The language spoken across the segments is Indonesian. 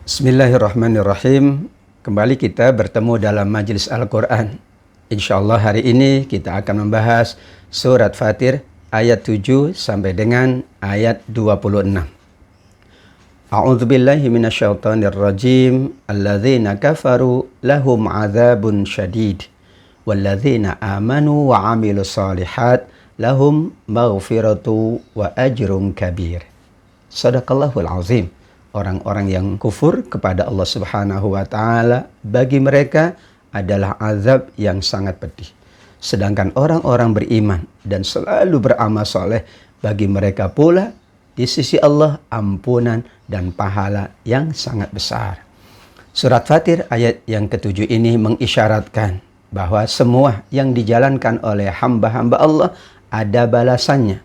Bismillahirrahmanirrahim. Kembali kita bertemu dalam Majelis Al-Quran. InsyaAllah hari ini kita akan membahas surat Fatir ayat 7 sampai dengan ayat 26. A'udzubillahi minasyaitonirrajim. Alladzina kafaru lahum azabun syadid. Walladzina amanu wa amilu salihat lahum maghfiratu wa ajrun kabir. Sadaqallahul azim. Orang-orang yang kufur kepada Allah Subhanahu wa Ta'ala, bagi mereka adalah azab yang sangat pedih. Sedangkan orang-orang beriman dan selalu beramal soleh, bagi mereka pula di sisi Allah ampunan dan pahala yang sangat besar. Surat Fatir ayat yang ketujuh ini mengisyaratkan bahwa semua yang dijalankan oleh hamba-hamba Allah ada balasannya.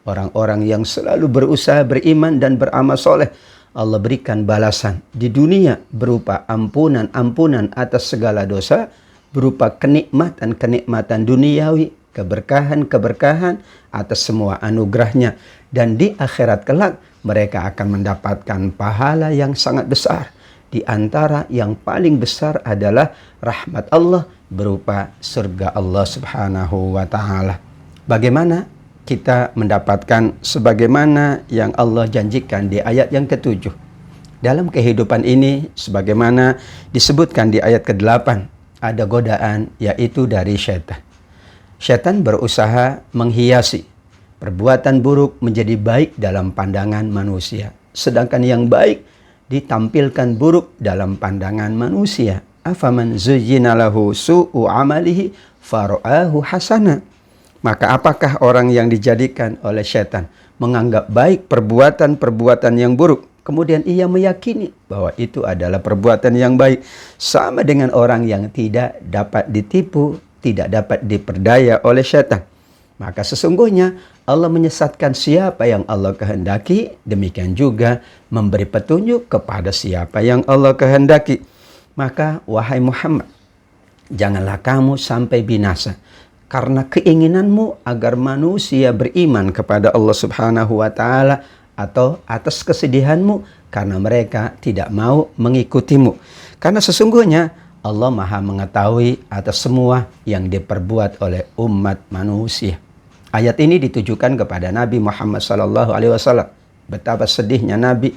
Orang-orang yang selalu berusaha beriman dan beramal soleh, Allah berikan balasan di dunia berupa ampunan atas segala dosa, berupa kenikmatan duniawi, keberkahan atas semua anugerahnya. Dan di akhirat kelak mereka akan mendapatkan pahala yang sangat besar. Di antara yang paling besar adalah rahmat Allah berupa surga Allah Subhanahu wa Ta'ala. Bagaimana kita mendapatkan sebagaimana yang Allah janjikan di ayat yang ketujuh? Dalam kehidupan ini, sebagaimana disebutkan di ayat ke-8, ada godaan, yaitu dari syaitan. Syaitan berusaha menghiasi perbuatan buruk menjadi baik dalam pandangan manusia, sedangkan yang baik ditampilkan buruk dalam pandangan manusia. Afaman zuyyina lahu su'u amalihi fara'ahu hasana. Maka apakah orang yang dijadikan oleh syaitan menganggap baik perbuatan yang buruk, kemudian ia meyakini bahwa itu adalah perbuatan yang baik, sama dengan orang yang tidak dapat ditipu, tidak dapat diperdaya oleh syaitan. Maka sesungguhnya Allah menyesatkan siapa yang Allah kehendaki, demikian juga memberi petunjuk kepada siapa yang Allah kehendaki. Maka wahai Muhammad, janganlah kamu sampai binasa karena keinginanmu agar manusia beriman kepada Allah Subhanahu wa Ta'ala, atau atas kesedihanmu karena mereka tidak mau mengikutimu. Karena sesungguhnya Allah Maha mengetahui atas semua yang diperbuat oleh umat manusia. Ayat ini ditujukan kepada Nabi Muhammad SAW. Betapa sedihnya Nabi,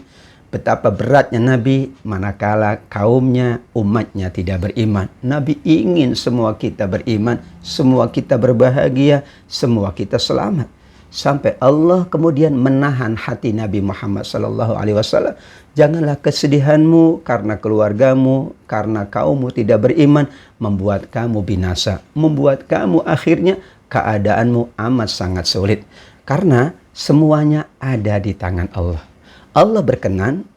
betapa beratnya Nabi manakala kaumnya, umatnya tidak beriman. Nabi ingin semua kita beriman, semua kita berbahagia, semua kita selamat. Sampai Allah kemudian menahan hati Nabi Muhammad SAW. Janganlah kesedihanmu karena keluargamu, karena kaummu tidak beriman, membuat kamu binasa, membuat kamu akhirnya keadaanmu amat sangat sulit. Karena semuanya ada di tangan Allah. Allah berkenan,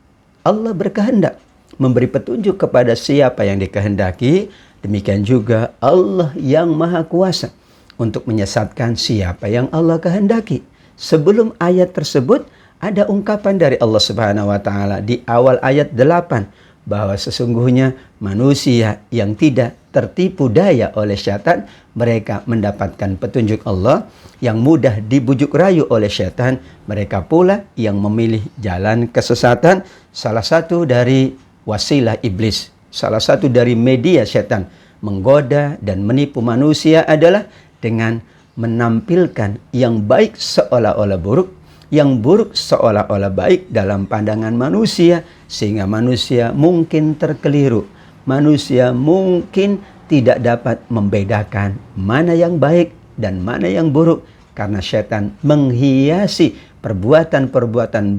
Allah berkehendak memberi petunjuk kepada siapa yang dikehendaki. Demikian juga Allah yang Maha Kuasa untuk menyesatkan siapa yang Allah kehendaki. Sebelum ayat tersebut ada ungkapan dari Allah Subhanahu wa Ta'ala di awal ayat 8 bahwa sesungguhnya manusia yang tidak tertipu daya oleh syaitan, mereka mendapatkan petunjuk Allah. Yang mudah dibujuk rayu oleh syaitan, mereka pula yang memilih jalan kesesatan. Salah satu dari wasilah iblis, salah satu dari media syaitan menggoda dan menipu manusia adalah dengan menampilkan yang baik seolah-olah buruk, yang buruk seolah-olah baik dalam pandangan manusia, sehingga manusia mungkin terkeliru. Manusia mungkin tidak dapat membedakan mana yang baik dan mana yang buruk, karena syaitan menghiasi perbuatan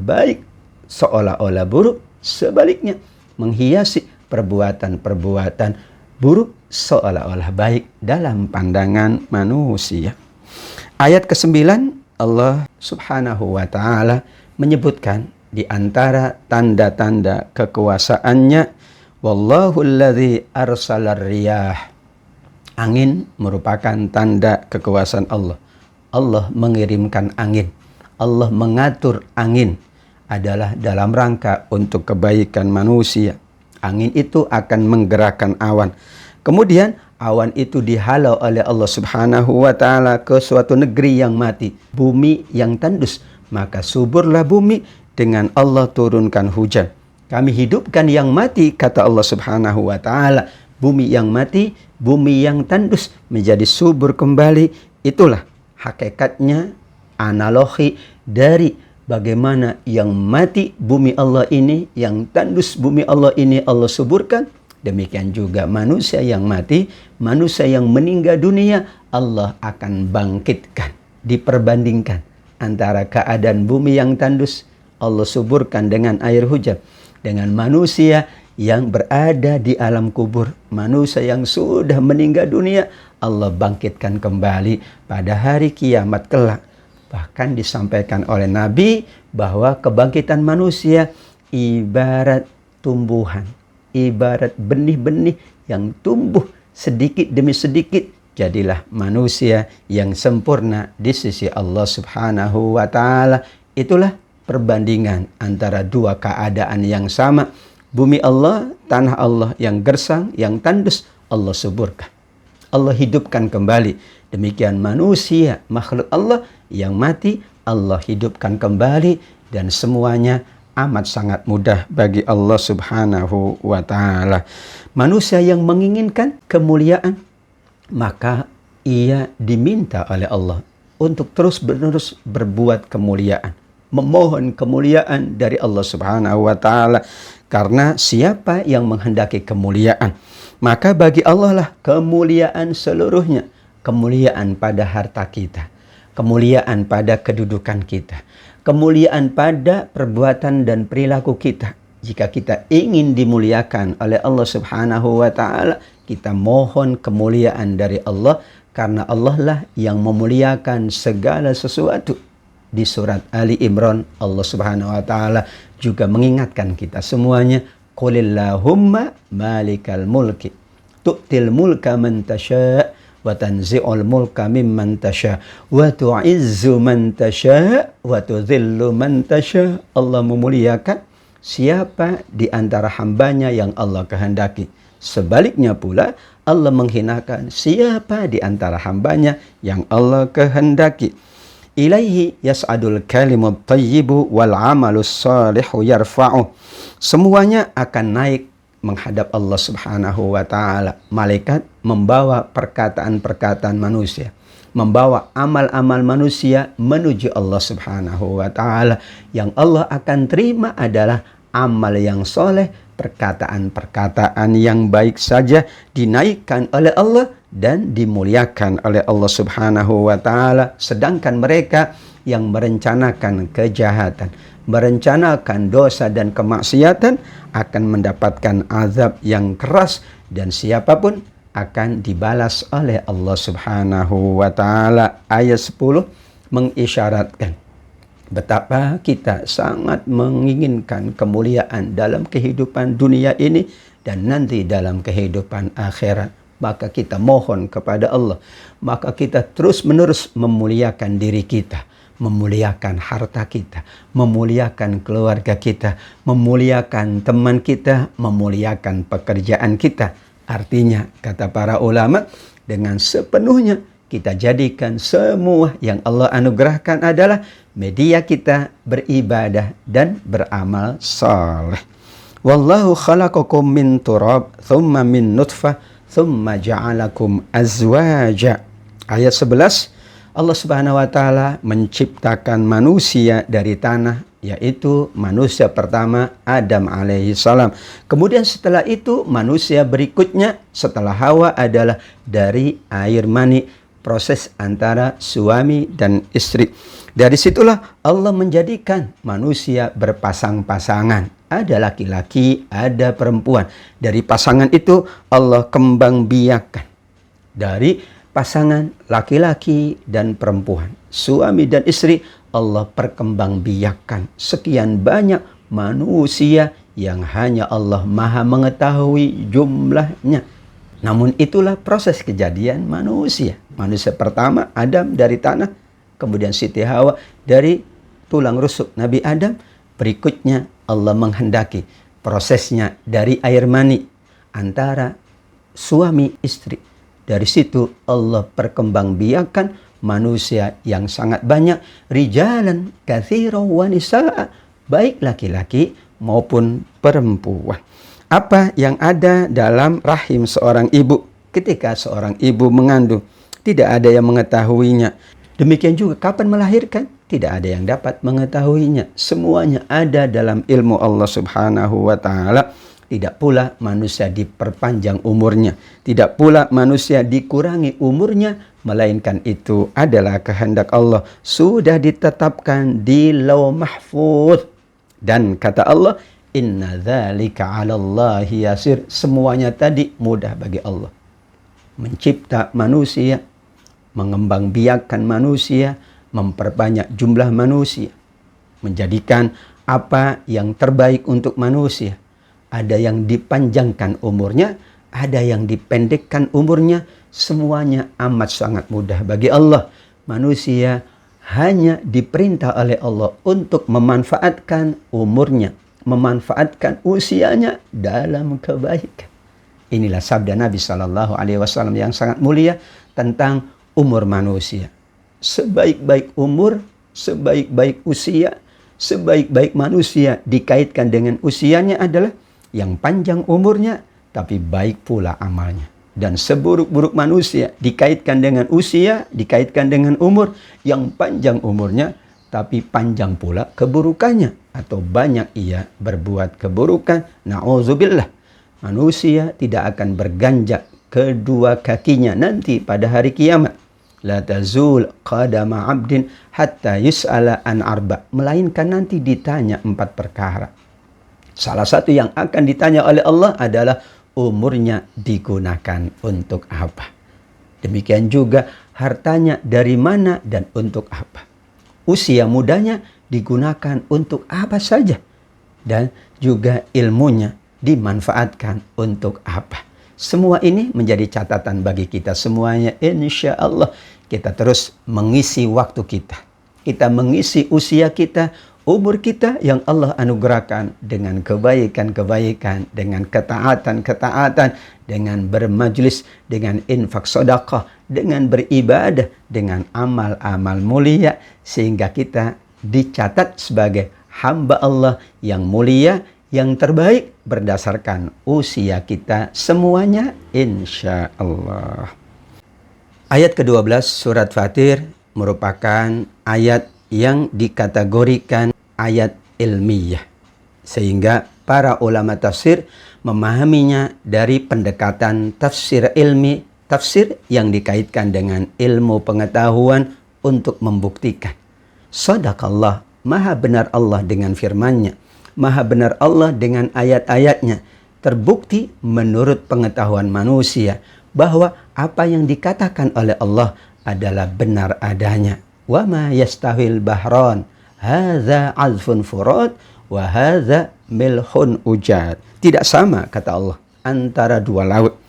baik seolah-olah buruk, sebaliknya menghiasi perbuatan buruk seolah-olah baik dalam pandangan manusia. Ayat ke-9, Allah Subhanahu wa Ta'ala menyebutkan di antara tanda-tanda kekuasaannya, wallahu alladzi arsalar riyah. Angin merupakan tanda kekuasaan Allah. Allah mengirimkan angin, Allah mengatur angin adalah dalam rangka untuk kebaikan manusia. Angin itu akan menggerakkan awan. Kemudian awan itu dihalau oleh Allah Subhanahu wa Ta'ala ke suatu negeri yang mati, bumi yang tandus. Maka suburlah bumi dengan Allah turunkan hujan. Kami hidupkan yang mati, kata Allah Subhanahu wa ta'ala. Bumi yang mati, bumi yang tandus menjadi subur kembali. Itulah hakikatnya analogi dari bagaimana yang mati bumi Allah ini, yang tandus bumi Allah ini Allah suburkan. Demikian juga manusia yang mati, manusia yang meninggal dunia, Allah akan bangkitkan. Diperbandingkan antara keadaan bumi yang tandus, Allah suburkan dengan air hujan, dengan manusia yang berada di alam kubur, manusia yang sudah meninggal dunia, Allah bangkitkan kembali pada hari kiamat kelak. Bahkan disampaikan oleh Nabi bahwa kebangkitan manusia ibarat tumbuhan, ibarat benih-benih yang tumbuh sedikit demi sedikit. Jadilah manusia yang sempurna di sisi Allah Subhanahu wa ta'ala. Itulah perbandingan antara dua keadaan yang sama. Bumi Allah, tanah Allah yang gersang, yang tandus, Allah suburkan. Allah hidupkan kembali. Demikian manusia, makhluk Allah yang mati, Allah hidupkan kembali. Dan semuanya amat sangat mudah bagi Allah Subhanahu wa ta'ala. Manusia yang menginginkan kemuliaan, maka ia diminta oleh Allah untuk terus-menerus berbuat kemuliaan, memohon kemuliaan dari Allah Subhanahu wa ta'ala. Karena siapa yang menghendaki kemuliaan, maka bagi Allah lah kemuliaan seluruhnya. Kemuliaan pada harta kita, kemuliaan pada kedudukan kita, kemuliaan pada perbuatan dan perilaku kita. Jika kita ingin dimuliakan oleh Allah Subhanahu wa ta'ala, kita mohon kemuliaan dari Allah, karena Allah lah yang memuliakan segala sesuatu. Di surat Ali Imran, Allah Subhanahu wa ta'ala juga mengingatkan kita semuanya, Qulillahumma malikal mulki tu'til mulka man tasha' wa tanzi'ul mulka mimman tasha' wa tu'izzu man tasha' wa tudhillu man tasha'. Allah memuliakan siapa di antara hambanya yang Allah kehendaki. Sebaliknya pula, Allah menghinakan siapa di antara hambanya yang Allah kehendaki. Ilaihi yas'adul kalimut thayyibu wal amalus salihu yarfa'u. Semuanya akan naik menghadap Allah Subhanahu wa ta'ala. Malaikat membawa perkataan-perkataan manusia, membawa amal-amal manusia menuju Allah Subhanahu wa ta'ala. Yang Allah akan terima adalah amal yang soleh, perkataan-perkataan yang baik saja dinaikkan oleh Allah dan dimuliakan oleh Allah Subhanahu wa ta'ala. Sedangkan mereka yang merencanakan kejahatan, merencanakan dosa dan kemaksiatan akan mendapatkan azab yang keras, dan siapapun akan dibalas oleh Allah Subhanahu wa ta'ala. Ayat 10 mengisyaratkan betapa kita sangat menginginkan kemuliaan dalam kehidupan dunia ini dan nanti dalam kehidupan akhirat. Maka kita mohon kepada Allah, maka kita terus-menerus memuliakan diri kita, memuliakan harta kita, memuliakan keluarga kita, memuliakan teman kita, memuliakan pekerjaan kita. Artinya, kata para ulama, dengan sepenuhnya kita jadikan semua yang Allah anugerahkan adalah media kita beribadah dan beramal saleh. Wallahu khalaqakum min turab, thumma min nutfah, thumma ja'alakum azwaja. Ayat 11, Allah Subhanahu wa ta'ala menciptakan manusia dari tanah, yaitu manusia pertama Adam alaihi salam. Kemudian setelah itu manusia berikutnya setelah Hawa adalah dari air mani, proses antara suami dan istri. Dari situlah Allah menjadikan manusia berpasang-pasangan. Ada laki-laki, ada perempuan. Dari pasangan itu Allah kembang biakan. Dari pasangan laki-laki dan perempuan, suami dan istri, Allah perkembang biakan. Sekian banyak manusia yang hanya Allah Maha mengetahui jumlahnya. Namun itulah proses kejadian manusia. Manusia pertama Adam dari tanah, kemudian Siti Hawa dari tulang rusuk Nabi Adam. Berikutnya Allah menghendaki prosesnya dari air mani antara suami istri. Dari situ Allah perkembangbiakan manusia yang sangat banyak, rijalan katsiran wa nisaa, baik laki-laki maupun perempuan. Apa yang ada dalam rahim seorang ibu ketika seorang ibu mengandung, tidak ada yang mengetahuinya. Demikian juga kapan melahirkan, tidak ada yang dapat mengetahuinya. Semuanya ada dalam ilmu Allah Subhanahu wa Ta'ala. Tidak pula manusia diperpanjang umurnya, tidak pula manusia dikurangi umurnya, melainkan itu adalah kehendak Allah, sudah ditetapkan di Lauh Mahfuz. Dan kata Allah, inna dzalika 'alallahi yasir. Semuanya tadi mudah bagi Allah. Mencipta manusia, mengembangbiakkan manusia, memperbanyak jumlah manusia, menjadikan apa yang terbaik untuk manusia. Ada yang dipanjangkan umurnya, ada yang dipendekkan umurnya. Semuanya amat sangat mudah bagi Allah. Manusia hanya diperintah oleh Allah untuk memanfaatkan umurnya, memanfaatkan usianya dalam kebaikan. Inilah sabda Nabi SAW yang sangat mulia tentang umur manusia. Sebaik-baik umur, sebaik-baik usia, sebaik-baik manusia dikaitkan dengan usianya adalah yang panjang umurnya, tapi baik pula amalnya. Dan seburuk-buruk manusia dikaitkan dengan usia, dikaitkan dengan umur, yang panjang umurnya, tapi panjang pula keburukannya. Atau banyak ia berbuat keburukan. Na'udzubillah. Manusia tidak akan berganjak kedua kakinya nanti pada hari kiamat. La tazul qadama abdin hatta yus'ala an arba. Melainkan nanti ditanya 4 perkara. Salah satu yang akan ditanya oleh Allah adalah umurnya digunakan untuk apa. Demikian juga hartanya dari mana dan untuk apa. Usia mudanya digunakan untuk apa saja. Dan juga ilmunya dimanfaatkan untuk apa. Semua ini menjadi catatan bagi kita semuanya. Insya Allah kita terus mengisi waktu kita. Kita mengisi usia kita, umur kita yang Allah anugerahkan dengan kebaikan-kebaikan, dengan ketaatan-ketaatan, dengan bermajlis, dengan infak sedekah, dengan beribadah, dengan amal-amal mulia, sehingga kita dicatat sebagai hamba Allah yang mulia, yang terbaik berdasarkan usia kita semuanya, insya Allah. Ayat ke-12 surat Fatir merupakan ayat yang dikategorikan ayat ilmiah, sehingga para ulama tafsir memahaminya dari pendekatan tafsir ilmi, tafsir yang dikaitkan dengan ilmu pengetahuan untuk membuktikan Sadaqallah, maha benar Allah dengan firman-Nya, maha benar Allah dengan ayat-ayatnya. Terbukti menurut pengetahuan manusia bahwa apa yang dikatakan oleh Allah adalah benar adanya. Wa ma yastawil bahran hadza azfun furat wa hadza milhun ujad. Tidak sama, kata Allah, antara dua laut.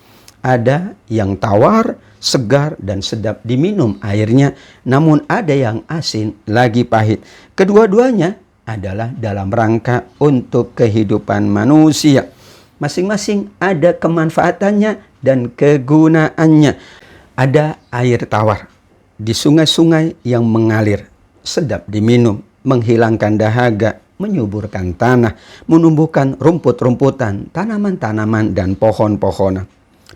Ada yang tawar, segar dan sedap diminum airnya, namun ada yang asin lagi pahit. Kedua-duanya adalah dalam rangka untuk kehidupan manusia. Masing-masing ada kemanfaatannya dan kegunaannya. Ada air tawar di sungai-sungai yang mengalir, sedap diminum, menghilangkan dahaga, menyuburkan tanah, menumbuhkan rumput-rumputan, tanaman-tanaman, dan pohon-pohonan.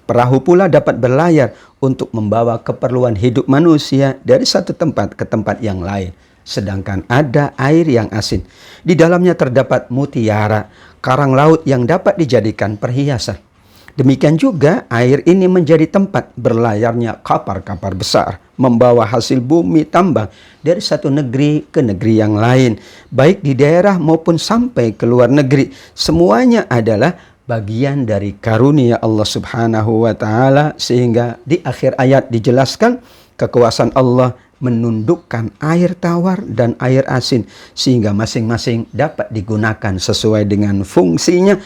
Perahu pula dapat berlayar untuk membawa keperluan hidup manusia dari satu tempat ke tempat yang lain. Sedangkan ada air yang asin. Di dalamnya terdapat mutiara, karang laut yang dapat dijadikan perhiasan. Demikian juga air ini menjadi tempat berlayarnya kapal-kapal besar, membawa hasil bumi tambang dari satu negeri ke negeri yang lain, baik di daerah maupun sampai ke luar negeri. Semuanya adalah bagian dari karunia Allah Subhanahu wa Ta'ala, sehingga di akhir ayat dijelaskan kekuasaan Allah menundukkan air tawar dan air asin sehingga masing-masing dapat digunakan sesuai dengan fungsinya.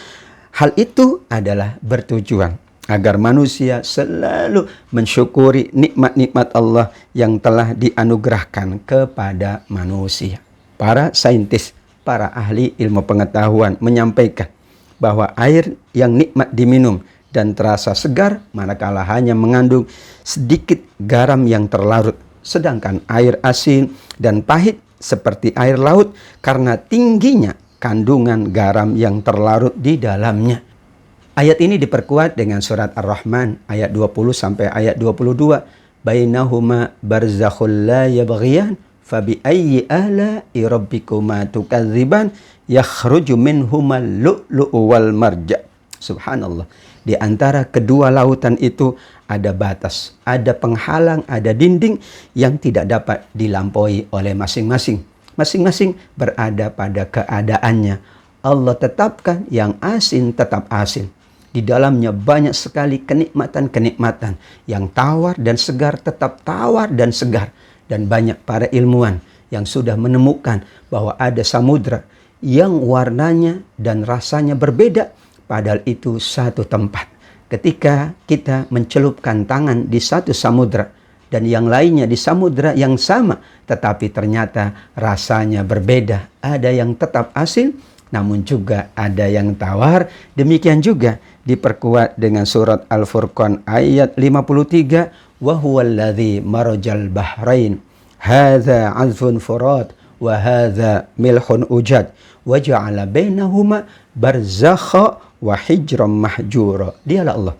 Hal itu adalah bertujuan agar manusia selalu mensyukuri nikmat-nikmat Allah yang telah dianugerahkan kepada manusia. Para saintis, para ahli ilmu pengetahuan menyampaikan bahwa air yang nikmat diminum dan terasa segar manakala hanya mengandung sedikit garam yang terlarut. Sedangkan air asin dan pahit seperti air laut karena tingginya kandungan garam yang terlarut di dalamnya. Ayat ini diperkuat dengan surat Ar-Rahman ayat 20 sampai ayat 22. Bainahuma barzakhul la yabghiyan fabi ayyi ala'i rabbikuma tukadziban yakhruju minhumal lu'lu'u wal marja'. Subhanallah. Di antara kedua lautan itu ada batas, ada penghalang, ada dinding yang tidak dapat dilampaui oleh masing-masing. Masing-masing berada pada keadaannya. Allah tetapkan yang asin tetap asin. Di dalamnya banyak sekali kenikmatan-kenikmatan. Yang tawar dan segar tetap tawar dan segar. Dan banyak para ilmuwan yang sudah menemukan bahwa ada samudra yang warnanya dan rasanya berbeda. Padahal itu satu tempat. Ketika kita mencelupkan tangan di satu samudra dan yang lainnya di samudra yang sama, tetapi ternyata rasanya berbeda. Ada yang tetap asin, namun juga ada yang tawar. Demikian juga diperkuat dengan surat Al-Furqan ayat 53. Wa huwallazi marajal bahrain hadza 'azfun furat wa hadza milhun ujad wa ja'ala bainahuma barzakha wa hijram mahjura. Dialah Allah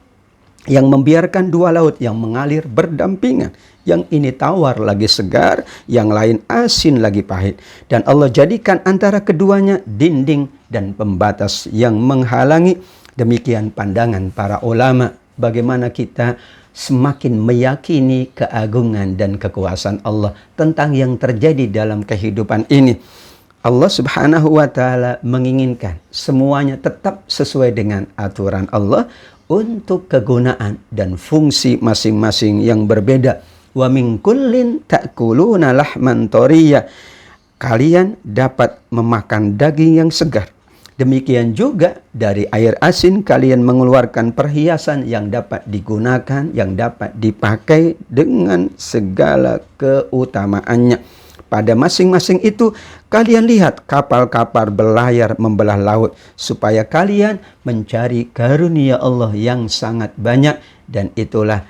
yang membiarkan dua laut yang mengalir berdampingan. Yang ini tawar lagi segar, yang lain asin lagi pahit. Dan Allah jadikan antara keduanya dinding dan pembatas yang menghalangi. Demikian pandangan para ulama. Bagaimana kita semakin meyakini keagungan dan kekuasaan Allah tentang yang terjadi dalam kehidupan ini. Allah Subhanahu wa Ta'ala menginginkan semuanya tetap sesuai dengan aturan Allah untuk kegunaan dan fungsi masing-masing yang berbeda. Wa min kullin ta'kuluna lahman thariya. Kalian dapat memakan daging yang segar. Demikian juga dari air asin kalian mengeluarkan perhiasan yang dapat digunakan, yang dapat dipakai dengan segala keutamaannya. Pada masing-masing itu kalian lihat kapal-kapal berlayar membelah laut supaya kalian mencari karunia Allah yang sangat banyak. Dan itulah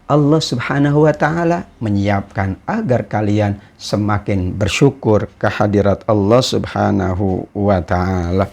Allah Subhanahu wa Ta'ala menyiapkan agar kalian semakin bersyukur kehadirat Allah Subhanahu wa Ta'ala.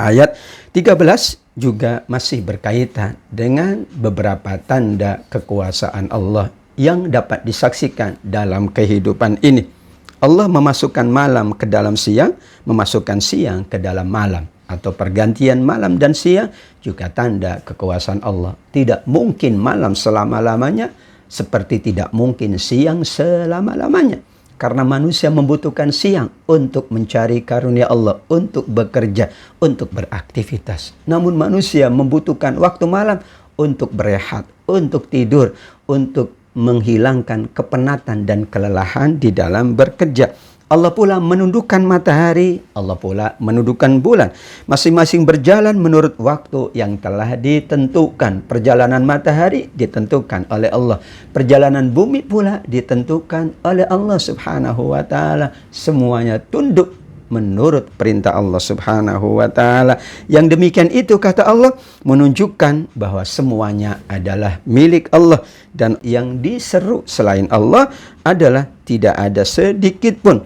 Ayat 13 juga masih berkaitan dengan beberapa tanda kekuasaan Allah yang dapat disaksikan dalam kehidupan ini. Allah memasukkan malam ke dalam siang, memasukkan siang ke dalam malam. Atau pergantian malam dan siang juga tanda kekuasaan Allah. Tidak mungkin malam selama-lamanya, seperti tidak mungkin siang selama-lamanya. Karena manusia membutuhkan siang untuk mencari karunia Allah, untuk bekerja, untuk beraktivitas. Namun manusia membutuhkan waktu malam untuk berehat, untuk tidur, untuk menghilangkan kepenatan dan kelelahan di dalam bekerja. Allah pula menundukkan matahari, Allah pula menundukkan bulan. Masing-masing berjalan menurut waktu yang telah ditentukan. Perjalanan matahari ditentukan oleh Allah. Perjalanan bumi pula ditentukan oleh Allah Subhanahu wa Ta'ala. Semuanya tunduk menurut perintah Allah Subhanahu wa Ta'ala. Yang demikian itu, kata Allah, menunjukkan bahwa semuanya adalah milik Allah. Dan yang diseru selain Allah adalah tidak ada sedikit pun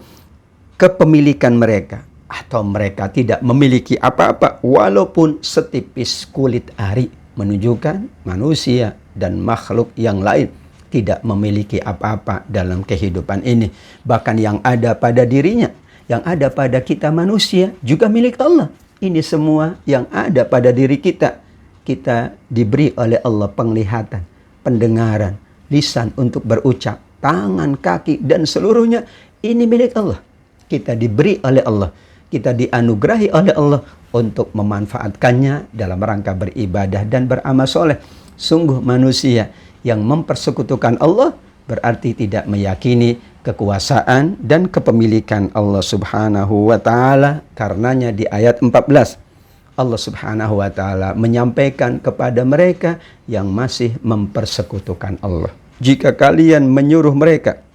kepemilikan mereka, atau mereka tidak memiliki apa-apa walaupun setipis kulit ari. Menunjukkan manusia dan makhluk yang lain tidak memiliki apa-apa dalam kehidupan ini. Bahkan yang ada pada dirinya, yang ada pada kita manusia juga milik Allah. Ini semua yang ada pada diri kita. Kita diberi oleh Allah penglihatan, pendengaran, lisan untuk berucap, tangan, kaki, dan seluruhnya ini milik Allah. Kita diberi oleh Allah, kita dianugerahi oleh Allah untuk memanfaatkannya dalam rangka beribadah dan beramal soleh. Sungguh manusia yang mempersekutukan Allah berarti tidak meyakini kekuasaan dan kepemilikan Allah Subhanahu wa Ta'ala. Karenanya di ayat 14 Allah Subhanahu wa Ta'ala menyampaikan kepada mereka yang masih mempersekutukan Allah, jika kalian menyuruh mereka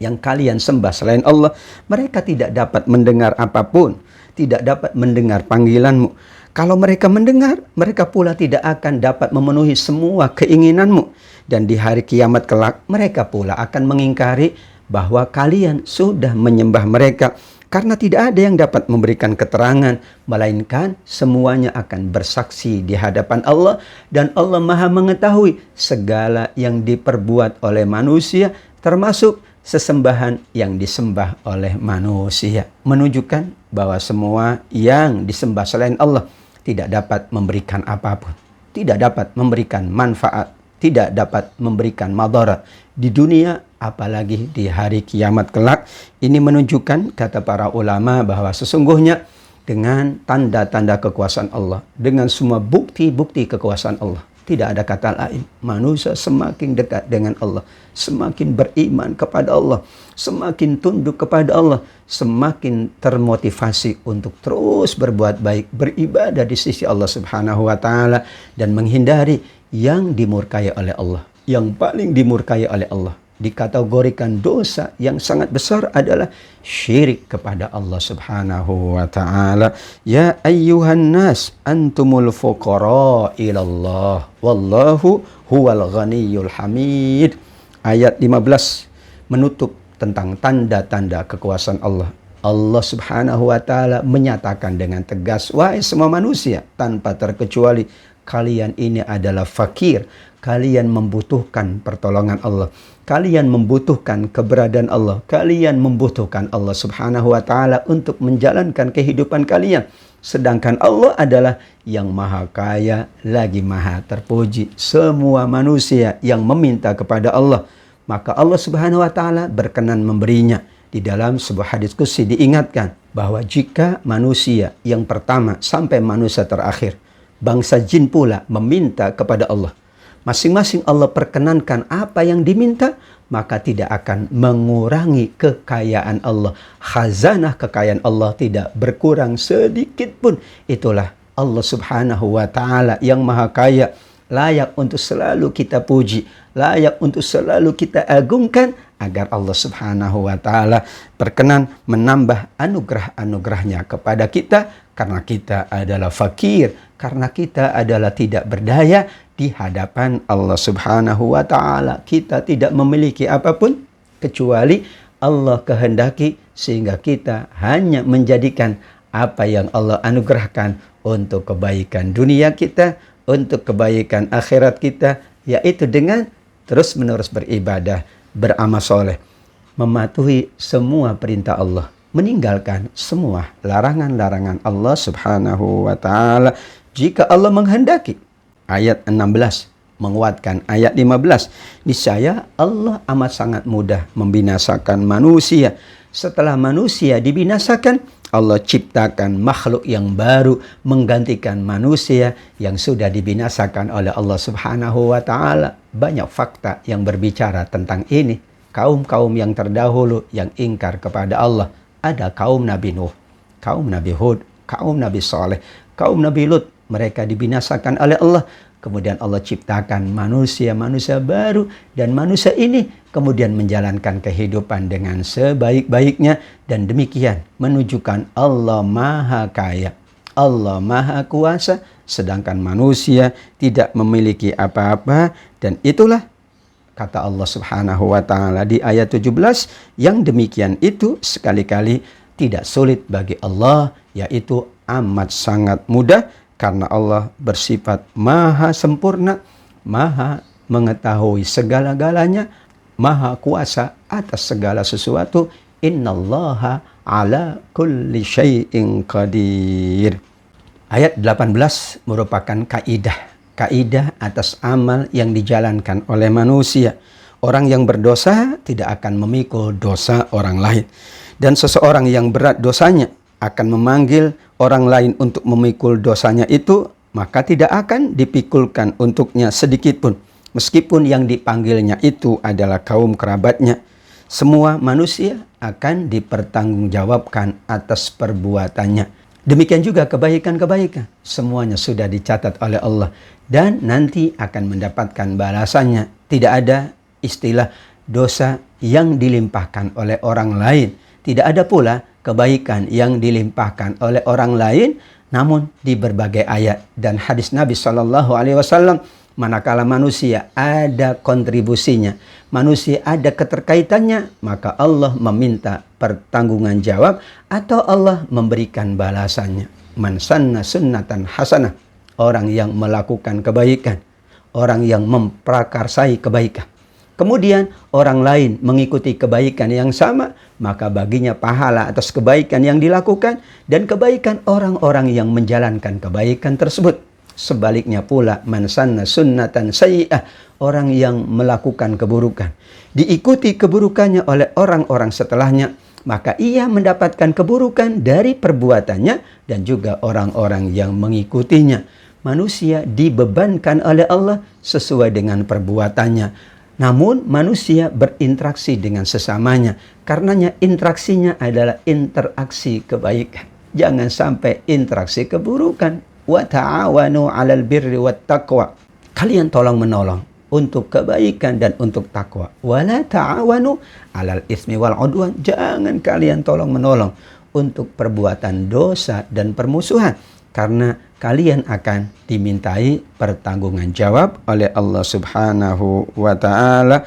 yang kalian sembah selain Allah, mereka tidak dapat mendengar apapun, tidak dapat mendengar panggilanmu. Kalau mereka mendengar, mereka pula tidak akan dapat memenuhi semua keinginanmu. Dan di hari kiamat kelak, mereka pula akan mengingkari bahwa kalian sudah menyembah mereka Karena tidak ada yang dapat memberikan keterangan, melainkan semuanya akan bersaksi di hadapan Allah. Dan Allah Maha mengetahui segala yang diperbuat oleh manusia, termasuk sesembahan yang disembah oleh manusia. Menunjukkan bahwa semua yang disembah selain Allah tidak dapat memberikan apapun. Tidak dapat memberikan manfaat, tidak dapat memberikan madarat di dunia, apalagi di hari kiamat kelak. Ini menunjukkan, kata para ulama, bahwa sesungguhnya dengan tanda-tanda kekuasaan Allah, dengan semua bukti-bukti kekuasaan Allah, tidak ada kata lain. Manusia semakin dekat dengan Allah, semakin beriman kepada Allah, semakin tunduk kepada Allah, semakin termotivasi untuk terus berbuat baik, beribadah di sisi Allah Subhanahu wa Ta'ala, dan menghindari yang dimurkai oleh Allah. Yang paling dimurkai oleh Allah, dikategorikan dosa yang sangat besar, adalah syirik kepada Allah Subhanahu wa Ta'ala. Ya ayyuhan nas antumul fuqara ilallah wallahu huwal ghaniyyul hamid. Ayat 15 menutup tentang tanda-tanda kekuasaan Allah. Allah Subhanahu wa Ta'ala menyatakan dengan tegas, wahai semua manusia tanpa terkecuali, kalian ini adalah fakir, kalian membutuhkan pertolongan Allah, kalian membutuhkan keberadaan Allah, kalian membutuhkan Allah Subhanahu wa Ta'ala untuk menjalankan kehidupan kalian. Sedangkan Allah adalah yang maha kaya lagi maha terpuji. Semua manusia yang meminta kepada Allah, maka Allah Subhanahu wa Ta'ala berkenan memberinya. Di dalam sebuah hadis qudsi diingatkan bahwa jika manusia yang pertama sampai manusia terakhir, bangsa jin pula meminta kepada Allah, masing-masing Allah perkenankan apa yang diminta, maka tidak akan mengurangi kekayaan Allah. Khazanah kekayaan Allah tidak berkurang sedikit pun. Itulah Allah Subhanahu wa Ta'ala yang maha kaya, layak untuk selalu kita puji, layak untuk selalu kita agungkan, agar Allah Subhanahu wa Ta'ala berkenan menambah anugerah-anugerahnya kepada kita, karena kita adalah fakir, karena kita adalah tidak berdaya di hadapan Allah Subhanahu wa Ta'ala. Kita tidak memiliki apapun kecuali Allah kehendaki, sehingga kita hanya menjadikan apa yang Allah anugerahkan untuk kebaikan dunia kita, untuk kebaikan akhirat kita, yaitu dengan terus-menerus beribadah, beramal soleh, mematuhi semua perintah Allah, meninggalkan semua larangan-larangan Allah Subhanahu wa Ta'ala. Jika Allah menghendaki, ayat 16 menguatkan ayat 15, niscaya Allah amat sangat mudah membinasakan manusia. Setelah manusia dibinasakan, Allah ciptakan makhluk yang baru menggantikan manusia yang sudah dibinasakan oleh Allah Subhanahu wa Ta'ala. Banyak fakta yang berbicara tentang ini. Kaum-kaum yang terdahulu yang ingkar kepada Allah, ada kaum Nabi Nuh, kaum Nabi Hud, kaum Nabi Saleh, kaum Nabi Lut. Mereka dibinasakan oleh Allah. Kemudian Allah ciptakan manusia-manusia baru, dan manusia ini kemudian menjalankan kehidupan dengan sebaik-baiknya, dan demikian menunjukkan Allah maha kaya, Allah maha kuasa, sedangkan manusia tidak memiliki apa-apa. Dan itulah kata Allah Subhanahu wa Ta'ala di ayat 17, yang demikian itu sekali-kali tidak sulit bagi Allah, yaitu amat sangat mudah, karena Allah bersifat maha sempurna, maha mengetahui segala-galanya, maha kuasa atas segala sesuatu. Innallaha ala kulli syai'in qadir. Ayat 18 merupakan kaidah atas amal yang dijalankan oleh manusia. Orang yang berdosa tidak akan memikul dosa orang lain, dan seseorang yang berat dosanya akan memanggil orang lain untuk memikul dosanya itu, maka tidak akan dipikulkan untuknya sedikit pun, meskipun yang dipanggilnya itu adalah kaum kerabatnya. Semua manusia akan dipertanggungjawabkan atas perbuatannya. Demikian juga kebaikan-kebaikan, semuanya sudah dicatat oleh Allah, dan nanti akan mendapatkan balasannya. Tidak ada istilah dosa yang dilimpahkan oleh orang lain. Tidak ada pula kebaikan yang dilimpahkan oleh orang lain. Namun di berbagai ayat dan hadis Nabi SAW Manakala manusia ada kontribusinya, manusia ada keterkaitannya, maka Allah meminta pertanggungan jawab atau Allah memberikan balasannya. Man sanna sunnatan hasanah, orang yang melakukan kebaikan, orang yang memprakarsai kebaikan. Kemudian orang lain mengikuti kebaikan yang sama, maka baginya pahala atas kebaikan yang dilakukan dan kebaikan orang-orang yang menjalankan kebaikan tersebut. Sebaliknya pula, man sanna sunnatan sayyi'ah, orang yang melakukan keburukan, diikuti keburukannya oleh orang-orang setelahnya, maka ia mendapatkan keburukan dari perbuatannya dan juga orang-orang yang mengikutinya. Manusia dibebankan oleh Allah sesuai dengan perbuatannya. Namun manusia berinteraksi dengan sesamanya. Karenanya interaksinya adalah interaksi kebaikan. Jangan sampai interaksi keburukan. Wa ta'awanu 'alal birri wat taqwa. Kalian tolong menolong untuk kebaikan dan untuk takwa. Wa la ta'awanu 'alal itsmi wal 'udwan. Jangan kalian tolong menolong untuk perbuatan dosa dan permusuhan, karena kalian akan dimintai pertanggungan jawab oleh Allah Subhanahu wa taala,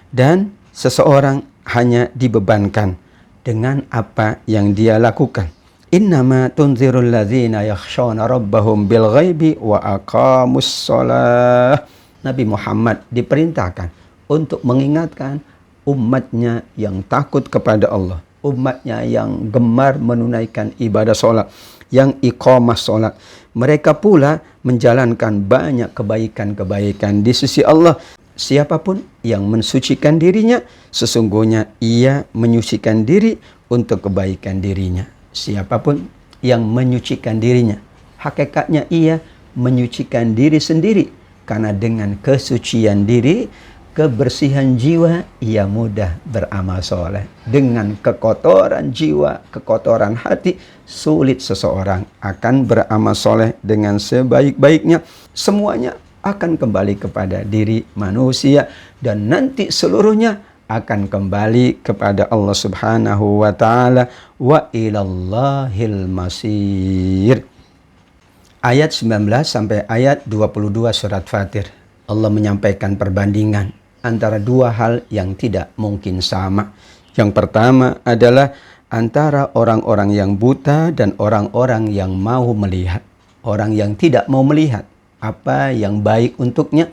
dan seseorang hanya dibebankan dengan apa yang dia lakukan. Innama tunzirul ladzina yakhshawna rabbahum bil ghaibi wa aqamus shalah. Nabi Muhammad diperintahkan untuk mengingatkan umatnya yang takut kepada Allah, umatnya yang gemar menunaikan ibadah sholat, yang iqamah sholat. Mereka pula menjalankan banyak kebaikan-kebaikan di sisi Allah. Siapapun yang mensucikan dirinya, sesungguhnya ia menyucikan diri untuk kebaikan dirinya. Siapapun yang menyucikan dirinya, hakikatnya ia menyucikan diri sendiri. Karena dengan kesucian diri, kebersihan jiwa, ia mudah beramal soleh. Dengan kekotoran jiwa, kekotoran hati, sulit seseorang akan beramal soleh dengan sebaik-baiknya. Semuanya akan kembali kepada diri manusia, dan nanti seluruhnya akan kembali kepada Allah Subhanahu wa taala. Wa ilallahil masir. Ayat 19 sampai ayat 22 surat Fatir. Allah menyampaikan perbandingan antara dua hal yang tidak mungkin sama. Yang pertama adalah antara orang-orang yang buta dan orang-orang yang mau melihat. Orang yang tidak mau melihat apa yang baik untuknya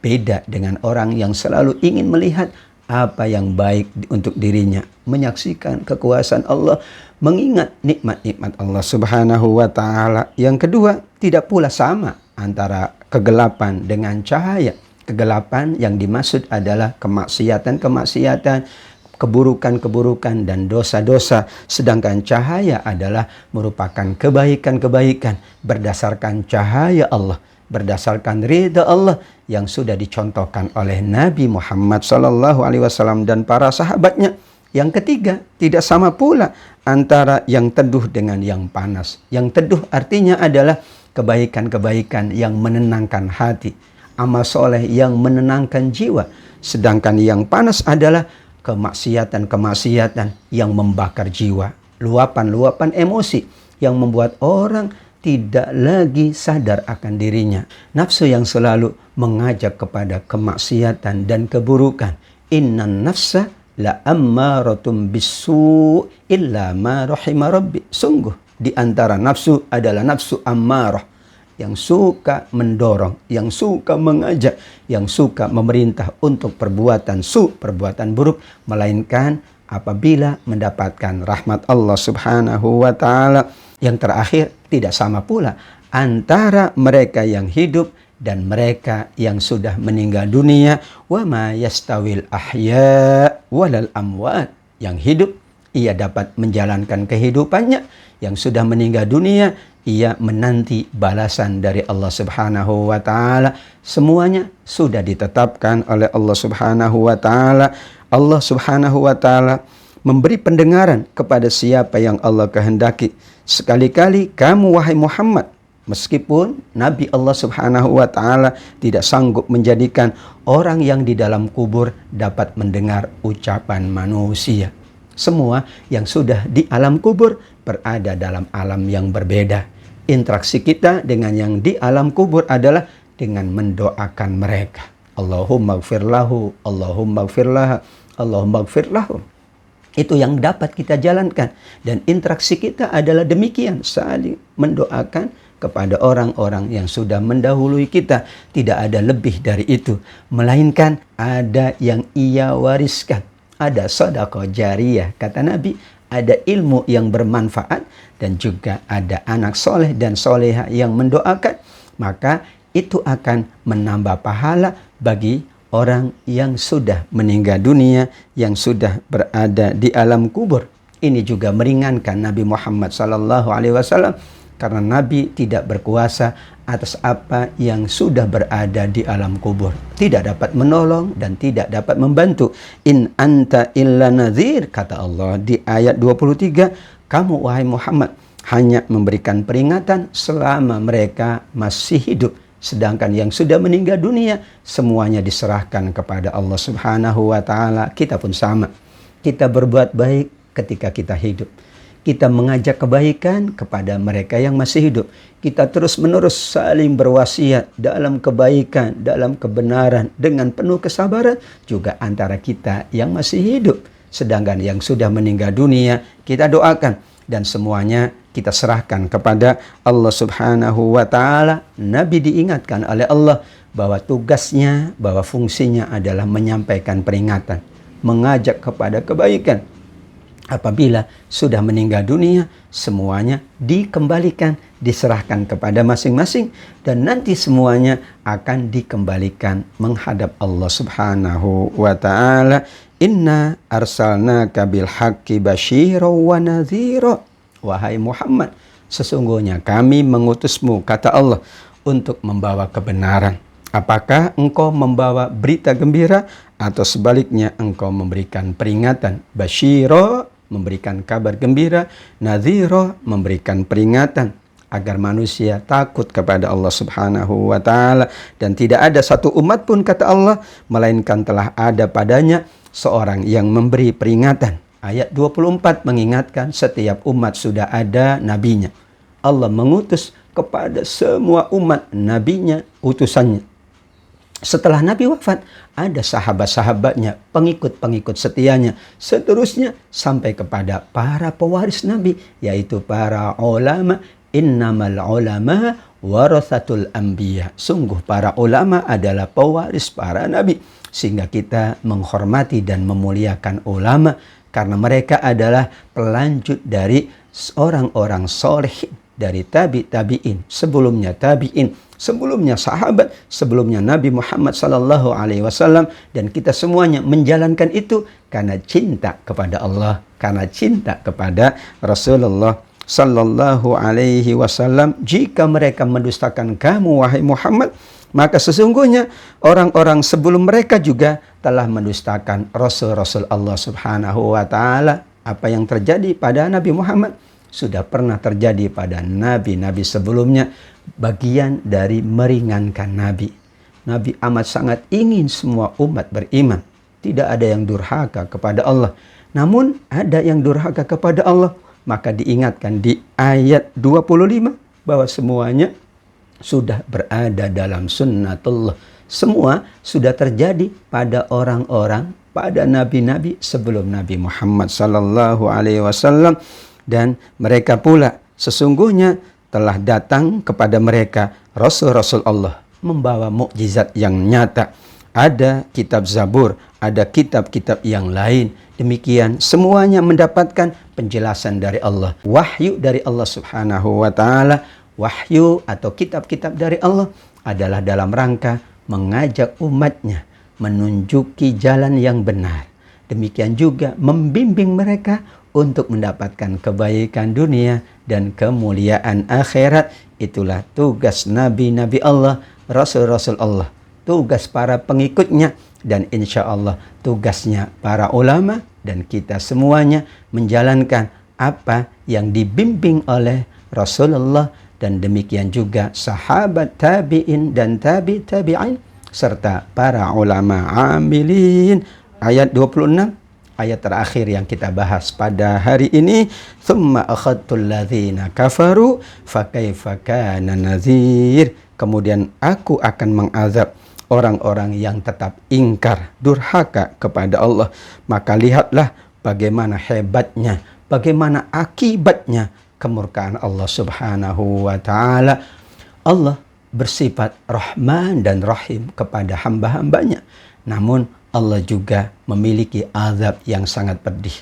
beda dengan orang yang selalu ingin melihat apa yang baik untuk dirinya, menyaksikan kekuasaan Allah, mengingat nikmat-nikmat Allah Subhanahu wa taala. Yang kedua, tidak pula sama antara kegelapan dengan cahaya. Kegelapan yang dimaksud adalah kemaksiatan-kemaksiatan, keburukan-keburukan dan dosa-dosa, sedangkan cahaya adalah merupakan kebaikan-kebaikan berdasarkan cahaya Allah, berdasarkan ridha Allah yang sudah dicontohkan oleh Nabi Muhammad SAW dan para sahabatnya. Yang ketiga, tidak sama pula antara yang teduh dengan yang panas. Yang teduh artinya adalah kebaikan-kebaikan yang menenangkan hati, amal soleh yang menenangkan jiwa. Sedangkan yang panas adalah kemaksiatan-kemaksiatan yang membakar jiwa, luapan-luapan emosi yang membuat orang tidak lagi sadar akan dirinya. Nafsu yang selalu mengajak kepada kemaksiatan dan keburukan. Innan nafsa la ammaratum bisu illa ma rahima rabbi. Sungguh di antara nafsu adalah nafsu ammarah, yang suka mendorong, yang suka mengajak, yang suka memerintah untuk perbuatan perbuatan buruk, melainkan apabila mendapatkan rahmat Allah Subhanahu wa taala. Yang terakhir, tidak sama pula antara mereka yang hidup dan mereka yang sudah meninggal dunia. Wa ma yastawil ahya walal amwat. Yang hidup, ia dapat menjalankan kehidupannya. Yang sudah meninggal dunia, ia menanti balasan dari Allah Subhanahu wa taala. Semuanya sudah ditetapkan oleh Allah Subhanahu wa taala. Allah Subhanahu wa taala memberi pendengaran kepada siapa yang Allah kehendaki. Sekali-kali kamu wahai Muhammad, meskipun Nabi Allah Subhanahu wa taala tidak sanggup menjadikan orang yang di dalam kubur dapat mendengar ucapan manusia. Semua yang sudah di alam kubur berada dalam alam yang berbeda. Interaksi kita dengan yang di alam kubur adalah dengan mendoakan mereka. Allahumma gfir lahu, Allahumma gfir laha, Allahumma gfir lahu. Itu yang dapat kita jalankan. Dan interaksi kita adalah demikian. Saling mendoakan kepada orang-orang yang sudah mendahului kita. Tidak ada lebih dari itu. Melainkan ada yang ia wariskan. Ada sedekah jariyah. Kata Nabi, ada ilmu yang bermanfaat. Dan juga ada anak soleh dan soleha yang mendoakan. Maka itu akan menambah pahala bagi orang yang sudah meninggal dunia, yang sudah berada di alam kubur. Ini juga meringankan Nabi Muhammad SAW, karena Nabi tidak berkuasa atas apa yang sudah berada di alam kubur. Tidak dapat menolong dan tidak dapat membantu. In anta illa nadhir, kata Allah di ayat 23, kamu wahai Muhammad hanya memberikan peringatan selama mereka masih hidup. Sedangkan yang sudah meninggal dunia, semuanya diserahkan kepada Allah Subhanahu wa Ta'ala. Kita pun sama. Kita berbuat baik ketika kita hidup. Kita mengajak kebaikan kepada mereka yang masih hidup. Kita terus-menerus saling berwasiat dalam kebaikan, dalam kebenaran, dengan penuh kesabaran juga antara kita yang masih hidup. Sedangkan yang sudah meninggal dunia, kita doakan. Dan semuanya kita serahkan kepada Allah Subhanahu wa Ta'ala. Nabi diingatkan oleh Allah bahwa tugasnya, bahwa fungsinya adalah menyampaikan peringatan, mengajak kepada kebaikan. Apabila sudah meninggal dunia, semuanya dikembalikan, diserahkan kepada masing-masing, dan nanti semuanya akan dikembalikan menghadap Allah Subhanahu wa Ta'ala. Inna arsalnaka bil haqqi basyira wa nadhira. Wahai Muhammad, sesungguhnya kami mengutusmu, kata Allah, untuk membawa kebenaran. Apakah engkau membawa berita gembira atau sebaliknya engkau memberikan peringatan? Basyira, memberikan kabar gembira, nadhira, memberikan peringatan, agar manusia takut kepada Allah Subhanahu wa Ta'ala. Dan tidak ada satu umat pun, kata Allah, melainkan telah ada padanya seorang yang memberi peringatan. Ayat 24 mengingatkan setiap umat sudah ada nabinya. Allah mengutus kepada semua umat nabinya, utusannya. Setelah Nabi wafat, ada sahabat-sahabatnya, pengikut-pengikut setianya, seterusnya sampai kepada para pewaris Nabi, yaitu para ulama. Innamal ulama warathatul anbiya. Sungguh para ulama adalah pewaris para nabi. Sehingga kita menghormati dan memuliakan ulama, karena mereka adalah pelanjut dari orang-orang soleh, dari tabi'in, sebelumnya tabi'in, sebelumnya sahabat, sebelumnya Nabi Muhammad SAW. Dan kita semuanya menjalankan itu karena cinta kepada Allah, karena cinta kepada Rasulullah Sallallahu Alaihi Wasallam. Jika mereka mendustakan kamu, wahai Muhammad, maka sesungguhnya orang-orang sebelum mereka juga telah mendustakan Rasul-Rasul Allah Subhanahu wa Ta'ala. Apa yang terjadi pada Nabi Muhammad sudah pernah terjadi pada nabi-nabi sebelumnya. Bagian dari meringankan Nabi. Nabi amat sangat ingin semua umat beriman. Tidak ada yang durhaka kepada Allah. Namun ada yang durhaka kepada Allah. Maka diingatkan di ayat 25 bahwa semuanya sudah berada dalam sunnatullah. Semua sudah terjadi pada orang-orang, pada nabi-nabi sebelum Nabi Muhammad sallallahu alaihi wasallam. Dan mereka pula sesungguhnya telah datang kepada mereka Rasul-Rasul Allah membawa mukjizat yang nyata. Ada kitab Zabur, ada kitab-kitab yang lain. Demikian semuanya mendapatkan penjelasan dari Allah. Wahyu dari Allah Subhanahu wa Ta'ala. Wahyu atau kitab-kitab dari Allah adalah dalam rangka mengajak umatnya menunjuki jalan yang benar. Demikian juga membimbing mereka untuk mendapatkan kebaikan dunia dan kemuliaan akhirat. Itulah tugas nabi-nabi Allah, rasul-rasul Allah, tugas para pengikutnya, dan insya Allah tugasnya para ulama dan kita semuanya menjalankan apa yang dibimbing oleh Rasulullah, dan demikian juga sahabat tabi'in dan tabi'in serta para ulama amilin. Ayat 26, ayat terakhir yang kita bahas pada hari ini. Tsumma akhadtul ladzina kafaru fakaifa kana nadzir. Kemudian aku akan mengazab orang-orang yang tetap ingkar, durhaka kepada Allah. Maka lihatlah bagaimana hebatnya, bagaimana akibatnya kemurkaan Allah Subhanahu wa ta'ala. Allah bersifat Rahman dan Rahim kepada hamba-hambanya. Namun Allah juga memiliki azab yang sangat pedih.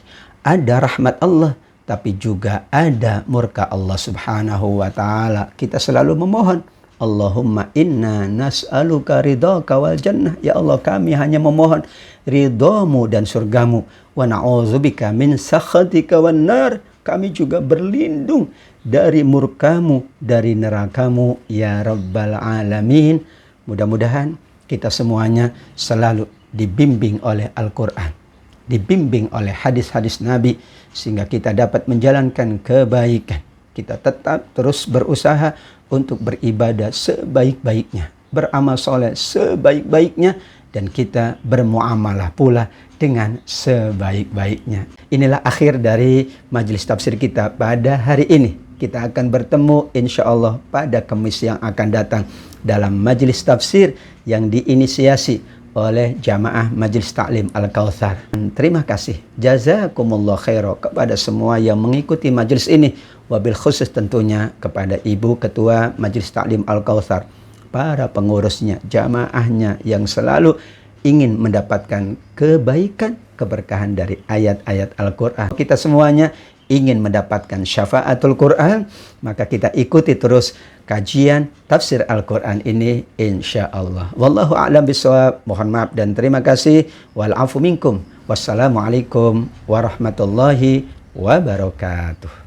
Ada rahmat Allah, tapi juga ada murka Allah Subhanahu wa ta'ala. Kita selalu memohon, Allahumma inna nas'aluka ridhaka wal jannah. Ya Allah, kami hanya memohon ridhamu dan surgamu. Wa na'udzubika min sakhatika wan nar. Kami juga berlindung dari murkamu, dari nerakamu, ya Rabbal Alamin. Mudah-mudahan kita semuanya selalu dibimbing oleh Al-Quran, dibimbing oleh hadis-hadis Nabi, sehingga kita dapat menjalankan kebaikan. Kita tetap terus berusaha untuk beribadah sebaik-baiknya, beramal soleh sebaik-baiknya, dan kita bermuamalah pula dengan sebaik-baiknya. Inilah akhir dari majelis tafsir kita pada hari ini. Kita akan bertemu insya Allah pada Kamis yang akan datang dalam majelis tafsir yang diinisiasi oleh jamaah Majelis Ta'lim Al-Kautsar. Terima kasih, jazakumullah khairan kepada semua yang mengikuti majelis ini, wabil khusus tentunya kepada Ibu Ketua Majelis Ta'lim Al-Kautsar, para pengurusnya, jamaahnya yang selalu ingin mendapatkan kebaikan, keberkahan dari ayat-ayat Al-Quran. Kita semuanya ingin mendapatkan syafaatul Quran, maka kita ikuti terus kajian tafsir Al-Quran ini insya Allah. Wallahu a'lam bishawab. Mohon maaf dan terima kasih. Wal afu minkum. Wassalamualaikum warahmatullahi wabarakatuh.